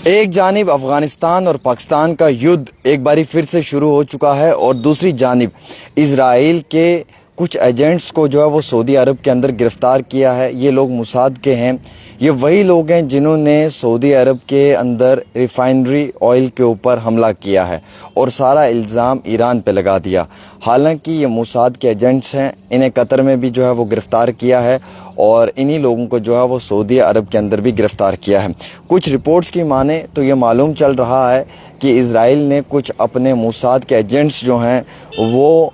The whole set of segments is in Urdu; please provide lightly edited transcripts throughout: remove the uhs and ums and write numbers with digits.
ایک جانب افغانستان اور پاکستان کا یدھ ایک باری پھر سے شروع ہو چکا ہے اور دوسری جانب اسرائیل کے کچھ ایجنٹس کو جو ہے وہ سعودی عرب کے اندر گرفتار کیا ہے۔ یہ لوگ موساد کے ہیں، یہ وہی لوگ ہیں جنہوں نے سعودی عرب کے اندر ریفائنری آئل کے اوپر حملہ کیا ہے اور سارا الزام ایران پہ لگا دیا۔ حالانکہ یہ موساد کے ایجنٹس ہیں، انہیں قطر میں بھی جو ہے وہ گرفتار کیا ہے اور انہی لوگوں کو جو ہے وہ سعودی عرب کے اندر بھی گرفتار کیا ہے۔ کچھ رپورٹس کی مانیں تو یہ معلوم چل رہا ہے کہ اسرائیل نے کچھ اپنے موساد کے ایجنٹس جو ہیں وہ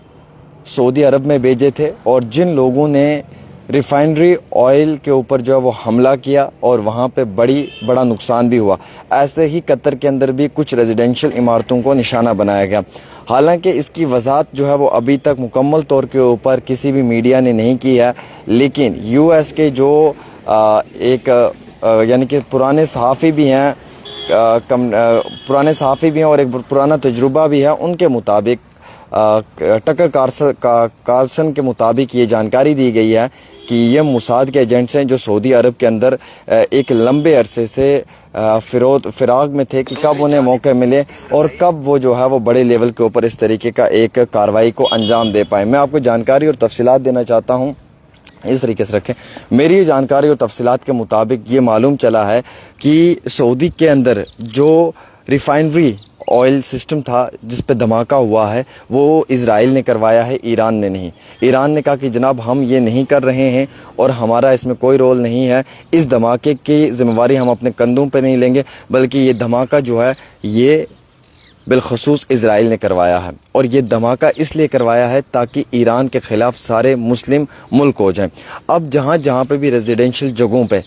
سعودی عرب میں بھیجے تھے، اور جن لوگوں نے ریفائنری آئل کے اوپر جو ہے وہ حملہ کیا اور وہاں پہ بڑا نقصان بھی ہوا۔ ایسے ہی قطر کے اندر بھی کچھ ریزیڈینشل عمارتوں کو نشانہ بنایا گیا۔ حالانکہ اس کی وضاحت جو ہے وہ ابھی تک مکمل طور کے اوپر کسی بھی میڈیا نے نہیں کی ہے، لیکن یو ایس کے جو یعنی کہ پرانے صحافی بھی ہیں اور ایک پرانا تجربہ بھی ہے، ان کے مطابق ٹکر کارلسن کے مطابق یہ جانکاری دی گئی ہے کہ یہ موساد کے ایجنٹس ہیں جو سعودی عرب کے اندر ایک لمبے عرصے سے فراغ میں تھے کہ کب انہیں موقع ملے اور کب وہ جو ہے وہ بڑے لیول کے اوپر اس طریقے کا ایک کارروائی کو انجام دے پائیں۔ میں آپ کو جانکاری اور تفصیلات دینا چاہتا ہوں، اس طریقے سے رکھیں۔ میری جانکاری اور تفصیلات کے مطابق یہ معلوم چلا ہے کہ سعودی کے اندر جو ریفائنری آئل سسٹم تھا جس پہ دھماکہ ہوا ہے وہ اسرائیل نے کروایا ہے، ایران نے نہیں۔ ایران نے کہا کہ جناب ہم یہ نہیں کر رہے ہیں اور ہمارا اس میں کوئی رول نہیں ہے، اس دھماکے کی ذمہ داری ہم اپنے کندھوں پہ نہیں لیں گے، بلکہ یہ دھماکہ جو ہے یہ بالخصوص اسرائیل نے کروایا ہے، اور یہ دھماکہ اس لیے کروایا ہے تاکہ ایران کے خلاف سارے مسلم ملک ہو جائیں۔ اب جہاں پہ بھی ریزیڈینشل جگہوں پہ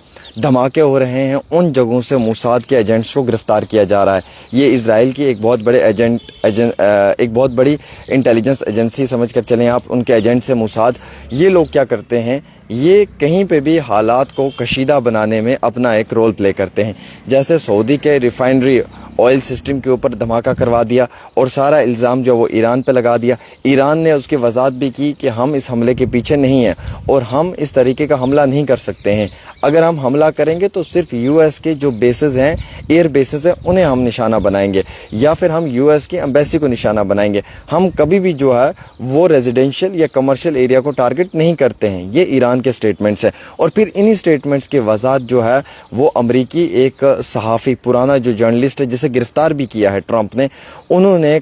دھماکے ہو رہے ہیں ان جگہوں سے موساد کے ایجنٹس کو گرفتار کیا جا رہا ہے۔ یہ اسرائیل کی ایک بہت بڑی انٹیلیجنس ایجنسی سمجھ کر چلیں آپ، ان کے ایجنٹس ہیں موساد۔ یہ لوگ کیا کرتے ہیں، یہ کہیں پہ بھی حالات کو کشیدہ بنانے میں اپنا ایک رول پلے کرتے ہیں۔ جیسے سعودی کے ریفائنری آئل سسٹم کے اوپر دھماکہ کروا دیا اور سارا الزام جو وہ ایران پہ لگا دیا۔ ایران نے اس کی وضاحت بھی کی کہ ہم اس حملے کے پیچھے نہیں ہیں اور ہم اس طریقے کا حملہ نہیں کر سکتے ہیں۔ اگر ہم حملہ کریں گے تو صرف یو ایس کے جو بیسز ہیں، ایئر بیسز ہیں، انہیں ہم نشانہ بنائیں گے، یا پھر ہم یو ایس کی ایمبیسی کو نشانہ بنائیں گے۔ ہم کبھی بھی جو ہے وہ ریزیڈینشل یا کمرشل ایریا کو ٹارگٹ نہیں کرتے ہیں۔ یہ ایران کے سٹیٹمنٹس ہیں، اور پھر انہی سٹیٹمنٹس کی وضاحت جو ہے وہ امریکی ایک صحافی، پرانا جو جرنلسٹ ہے جسے گرفتار بھی کیا ہے ٹرمپ نے، انہوں نے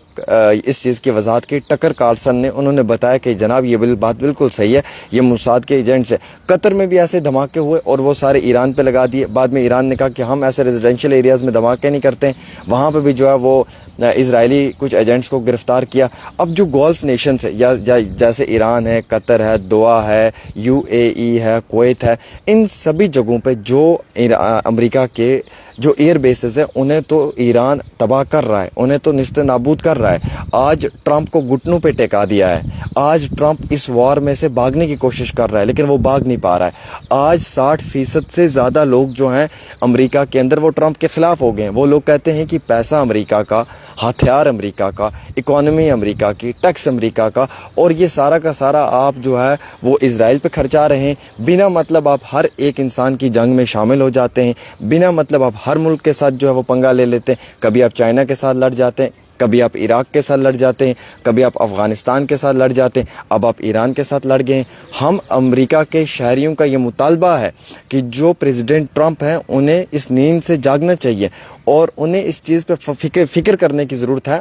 اس چیز کی وضاحت کی۔ ٹکر کارلسن نے انہوں نے بتایا کہ جناب یہ بات بالکل صحیح ہے، یہ موساد کے ایجنٹس ہیں۔ قطر میں بھی ایسے دھماکے ہوئے اور وہ سارے ایران پہ لگا دیے۔ بعد میں ایران نے کہا کہ ہم ایسے ریزیڈینشل ایریاز میں دھماکے نہیں کرتے ہیں، وہاں پہ بھی جو ہے وہ اسرائیلی کچھ ایجنٹس کو گرفتار کیا۔ اب جو گولف نیشنز ہے، یا جیسے ایران ہے، قطر ہے، دوحہ ہے، یو اے ای ہے، کویت ہے، ان سبھی جگہوں پہ جو امریکہ کے جو ایئر بیسز ہیں انہیں تو ایران تباہ کر رہا ہے، انہیں تو نیست نابود کر رہا ہے۔ آج ٹرمپ کو گھٹنوں پہ ٹیکا دیا ہے، آج ٹرمپ اس وار میں سے بھاگنے کی کوشش کر رہا ہے لیکن وہ بھاگ نہیں پا رہا ہے۔ آج 60% سے زیادہ لوگ جو ہیں امریکہ کے اندر وہ ٹرمپ کے خلاف ہو گئے ہیں۔ وہ لوگ کہتے ہیں کہ پیسہ امریکہ کا، ہتھیار امریکہ کا، اکانومی امریکہ کی، ٹیکس امریکہ کا، اور یہ سارا کا سارا آپ جو ہے وہ اسرائیل پہ خرچا رہے ہیں۔ بنا مطلب آپ ہر ایک انسان کی جنگ میں شامل ہو جاتے ہیں، بنا مطلب آپ ہر ملک کے ساتھ جو ہے وہ پنگا لے لیتے ہیں۔ کبھی آپ چائنا کے ساتھ لڑ جاتے ہیں، کبھی آپ عراق کے ساتھ لڑ جاتے ہیں، کبھی آپ افغانستان کے ساتھ لڑ جاتے ہیں، اب آپ ایران کے ساتھ لڑ گئے ہیں۔ ہم امریکہ کے شہریوں کا یہ مطالبہ ہے کہ جو پریزیڈنٹ ٹرمپ ہیں انہیں اس نیند سے جاگنا چاہیے اور انہیں اس چیز پہ فکر کرنے کی ضرورت ہے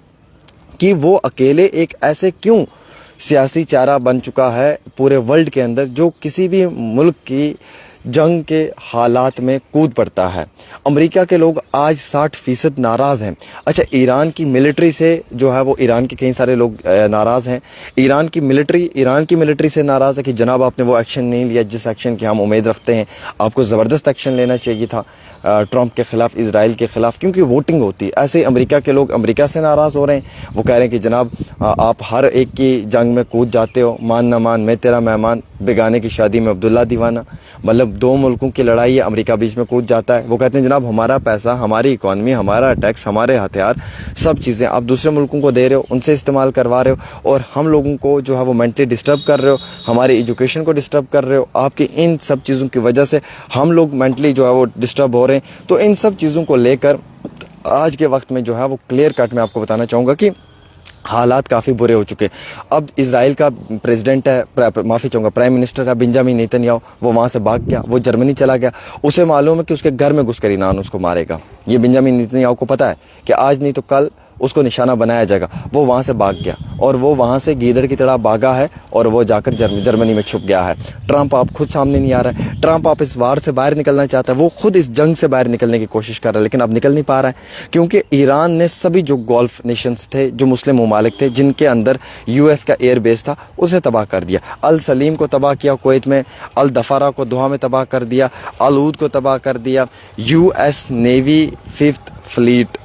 کہ وہ اکیلے ایک ایسے کیوں سیاسی چہرہ بن چکا ہے پورے ورلڈ کے اندر جو کسی بھی ملک کی جنگ کے حالات میں کود پڑتا ہے۔ امریکہ کے لوگ آج 60% ناراض ہیں۔ اچھا، ایران کی ملٹری سے جو ہے وہ ایران کے کئی سارے لوگ ناراض ہیں۔ ایران کی ملٹری سے ناراض ہے کہ جناب آپ نے وہ ایکشن نہیں لیا جس ایکشن کی ہم امید رکھتے ہیں، آپ کو زبردست ایکشن لینا چاہیے تھا ٹرمپ کے خلاف، اسرائیل کے خلاف، کیونکہ ووٹنگ ہوتی ہے۔ ایسے امریکہ کے لوگ امریکہ سے ناراض ہو رہے ہیں، وہ کہہ رہے ہیں کہ جناب آپ ہر ایک کی جنگ میں کود جاتے ہو، مان نہ مان میں تیرا مہمان، بیگانے کی شادی میں عبداللہ دیوانہ، مطلب دو ملکوں کی لڑائی ہے، امریکہ بیچ میں کود جاتا ہے۔ وہ کہتے ہیں جناب ہمارا پیسہ، ہماری اکانومی، ہمارا ٹیکس، ہمارے ہتھیار، سب چیزیں آپ دوسرے ملکوں کو دے رہے ہو، ان سے استعمال کروا رہے ہو، اور ہم لوگوں کو جو ہے وہ مینٹلی ڈسٹرب کر رہے ہو، ہماری ایجوکیشن کو ڈسٹرب کر رہے ہو۔ آپ کی ان سب چیزوں کی وجہ سے ہم لوگ مینٹلی جو ہے وہ ڈسٹرب ہو رہے ہیں۔ تو ان سب چیزوں کو لے کر آج کے وقت میں جو ہے وہ کلیئر کٹ میں آپ کو بتانا چاہوں گا کہ حالات کافی برے ہو چکے. اب اسرائیل کا پریزیڈنٹ ہے, معافی چاہوں گا پرائم منسٹر ہے بنجامین نیتن یاہو, وہ وہاں سے بھاگ گیا, وہ جرمنی چلا گیا. اسے معلوم ہے کہ اس کے گھر میں گھس کر ایران اس کو مارے گا. یہ بنجامین نیتن یاہو کو پتہ ہے کہ آج نہیں تو کل اس کو نشانہ بنایا جائے گا. وہ وہاں سے بھاگ گیا اور وہ وہاں سے گیدڑ کی طرح بھاگا ہے اور وہ جا کر جرمنی میں چھپ گیا ہے. ٹرمپ آپ خود سامنے نہیں آ رہا ہے. ٹرمپ آپ اس وار سے باہر نکلنا چاہتا ہے, وہ خود اس جنگ سے باہر نکلنے کی کوشش کر رہا ہے, لیکن اب نکل نہیں پا رہا ہے کیونکہ ایران نے سبھی جو گولف نیشنز تھے, جو مسلم ممالک تھے جن کے اندر یو ایس کا ایئر بیس تھا, اسے تباہ کر دیا. السلیم کو تباہ کیا کویت میں, الدفارہ کو دوحہ میں تباہ کر دیا, العود کو تباہ کر دیا, U S navy 5th flat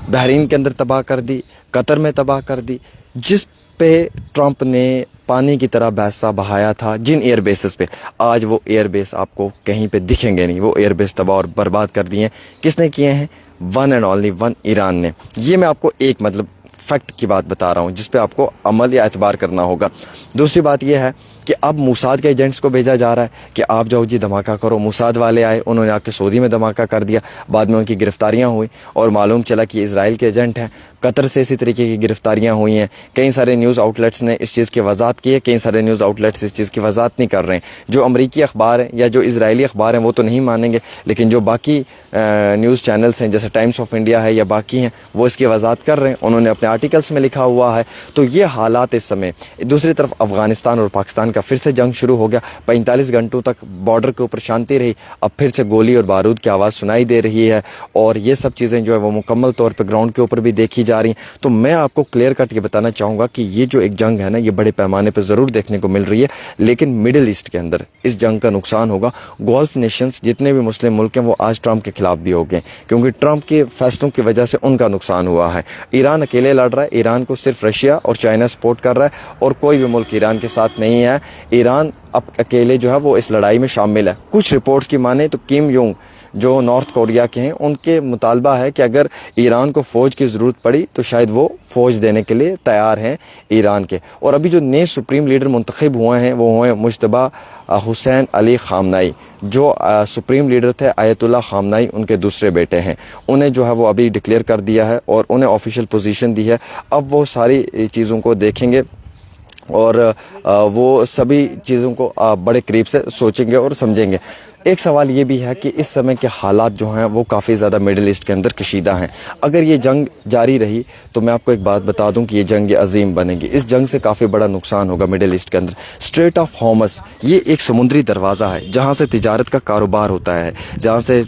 Bahrain کے اندر تباہ کر دی, قطر میں تباہ کر دی. جس پہ ٹرمپ نے پانی کی طرح پیسہ بہایا تھا, جن ایئر بیسز پہ, آج وہ ایئر بیس آپ کو کہیں پہ دکھیں گے نہیں. وہ ایئر بیس تباہ اور برباد کر دیے ہیں. کس نے کیے ہیں؟ One and only one, Iran نے. یہ میں آپ کو ایک فیکٹ کی بات بتا رہا ہوں جس پہ آپ کو عمل یا اعتبار کرنا ہوگا. دوسری بات یہ ہے کہ اب موساد کے ایجنٹس کو بھیجا جا رہا ہے کہ آپ جاؤ جی دھماکہ کرو. موساد والے آئے, انہوں نے آ کے سعودی میں دھماکہ کر دیا, بعد میں ان کی گرفتاریاں ہوئی اور معلوم چلا کہ اسرائیل کے ایجنٹ ہیں. قطر سے اسی طریقے کی گرفتاریاں ہوئی ہیں. کئی سارے نیوز آؤٹ لیٹس نے اس چیز کی وضاحت کی ہے, کئی سارے نیوز آؤٹ لیٹس اس چیز کی وضاحت نہیں کر رہے ہیں. جو امریکی اخبار ہیں یا جو اسرائیلی اخبار ہیں وہ تو نہیں مانیں گے, لیکن جو باقی نیوز چینلز ہیں جیسے ٹائمز آف انڈیا ہے یا باقی ہیں وہ اس کی وضاحت کر رہے ہیں. انہوں نے اپنے آرٹیکلس میں لکھا ہوا ہے. تو یہ حالات اس سمے. دوسری طرف افغانستان اور پاکستان کا پھر سے جنگ شروع ہو گیا. 45 گھنٹوں تک بارڈر کے اوپر شانتی رہی, اب پھر سے گولی اور بارود کی آواز سنائی دے رہی ہے, اور یہ سب چیزیں جو ہے وہ مکمل طور پہ گراؤنڈ کے اوپر بھی دیکھی جا رہی ہیں. تو میں آپ کو کلیئر کٹ یہ بتانا چاہوں گا کہ یہ جو ایک جنگ ہے نا, یہ بڑے پیمانے پہ ضرور دیکھنے کو مل رہی ہے, لیکن مڈل ایسٹ کے اندر اس جنگ کا نقصان ہوگا. گولف نیشنز جتنے بھی مسلم ملک ہیں وہ آج ٹرمپ کے خلاف بھی ہو گئے کیونکہ ٹرمپ کے فیصلوں کی وجہ سے ان کا نقصان ہوا ہے. ایران اکیلے لڑ رہا ہے, ایران کو صرف رشیا اور چائنا سپورٹ کر رہا ہے اور کوئی بھی ملک ایران کے ساتھ نہیں ہے. ایران اب اکیلے جو ہے وہ اس لڑائی میں شامل ہے. کچھ رپورٹس کی مانیں تو کیم یونگ جو نارتھ کوریا کے ہیں, ان کے مطالبہ ہے کہ اگر ایران کو فوج کی ضرورت پڑی تو شاید وہ فوج دینے کے لیے تیار ہیں ایران کے. اور ابھی جو نئے سپریم لیڈر منتخب ہوئے ہیں وہ ہوئے مجتبی حسین علی خامنائی, جو سپریم لیڈر تھے آیت اللہ خامنائی, ان کے دوسرے بیٹے ہیں. انہیں جو ہے وہ ابھی ڈکلیئر کر دیا ہے اور انہیں آفیشیل پوزیشن دی ہے. اب وہ ساری چیزوں کو دیکھیں گے اور وہ سبھی چیزوں کو بڑے قریب سے سوچیں گے اور سمجھیں گے. ایک سوال یہ بھی ہے کہ اس سمے کے حالات جو ہیں وہ کافی زیادہ مڈل ایسٹ کے اندر کشیدہ ہیں. اگر یہ جنگ جاری رہی تو میں آپ کو ایک بات بتا دوں کہ یہ جنگ عظیم بنے گی. اس جنگ سے کافی بڑا نقصان ہوگا مڈل ایسٹ کے اندر. اسٹریٹ آف ہارمز یہ ایک سمندری دروازہ ہے جہاں سے تجارت کا کاروبار ہوتا ہے, جہاں سے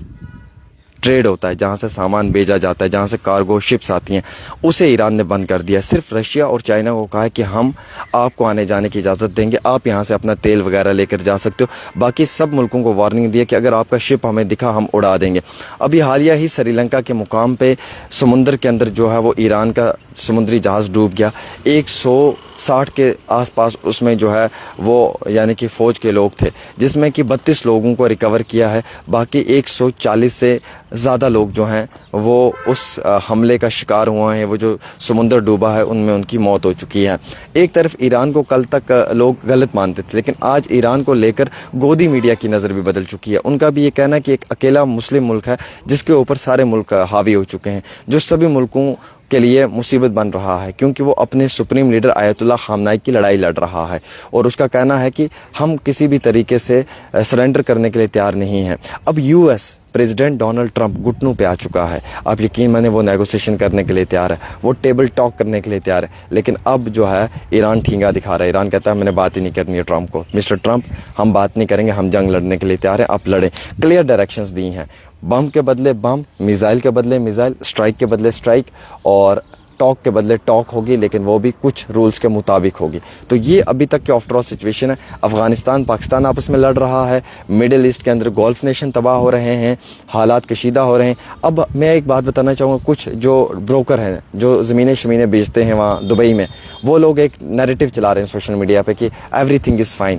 ٹریڈ ہوتا ہے, جہاں سے سامان بھیجا جاتا ہے, جہاں سے کارگو شپس آتی ہیں, اسے ایران نے بند کر دیا. صرف رشیا اور چائنا کو کہا ہے کہ ہم آپ کو آنے جانے کی اجازت دیں گے, آپ یہاں سے اپنا تیل وغیرہ لے کر جا سکتے ہو. باقی سب ملکوں کو وارننگ دی ہے کہ اگر آپ کا شپ ہمیں دکھا ہم اڑا دیں گے. ابھی حالیہ ہی سری لنکا کے مقام پہ سمندر کے اندر جو ہے وہ ایران کا سمندری جہاز ڈوب گیا. 160 کے آس پاس اس میں جو ہے وہ یعنی کہ فوج کے لوگ تھے, جس میں کہ 32 لوگوں کو ریکور کیا ہے. باقی 140 سے زیادہ لوگ جو ہیں وہ اس حملے کا شکار ہوئے ہیں. وہ جو سمندر ڈوبا ہے ان میں ان کی موت ہو چکی ہے. ایک طرف ایران کو کل تک لوگ غلط مانتے تھے, لیکن آج ایران کو لے کر گودی میڈیا کی نظر بھی بدل چکی ہے. ان کا بھی یہ کہنا ہے کہ ایک اکیلا مسلم ملک ہے جس کے اوپر سارے ملک حاوی ہو چکے ہیں, جو سبھی ملکوں کے لیے مصیبت بن رہا ہے کیونکہ وہ اپنے سپریم لیڈر آیت اللہ خامنائی کی لڑائی لڑ رہا ہے. اور اس کا کہنا ہے کہ ہم کسی بھی طریقے سے سرنڈر کرنے کے لیے تیار نہیں ہیں. اب U S president Donald Trump گھٹنوں پہ آ چکا ہے. آپ یقین مانیں وہ نیگوسیشن کرنے کے لیے تیار ہے, وہ ٹیبل ٹاک کرنے کے لیے تیار ہے, لیکن اب جو ہے ایران ٹھینگا دکھا رہا ہے. ایران کہتا ہے میں نے بات ہی نہیں کرنی ہے ٹرمپ کو. مسٹر ٹرمپ ہم بات نہیں کریں گے, ہم جنگ لڑنے کے لیے تیار ہیں, آپ لڑیں. کلیئر ڈائریکشنز دی ہیں, بم کے بدلے بم, میزائل کے بدلے میزائل, اسٹرائک کے بدلے اسٹرائک, اور ٹاک کے بدلے ٹاک ہوگی, لیکن وہ بھی کچھ رولز کے مطابق ہوگی. تو یہ ابھی تک کے آفٹر آل سچویشن ہے. افغانستان پاکستان آپس میں لڑ رہا ہے, مڈل ایسٹ کے اندر گولف نیشن تباہ ہو رہے ہیں, حالات کشیدہ ہو رہے ہیں. اب میں ایک بات بتانا چاہوں گا, کچھ جو بروکر ہیں جو زمینیں شمینیں بیچتے ہیں وہاں دبئی میں, وہ لوگ ایک نیریٹو چلا رہے ہیں سوشل میڈیا پہ کہ ایوری تھنگ از فائن.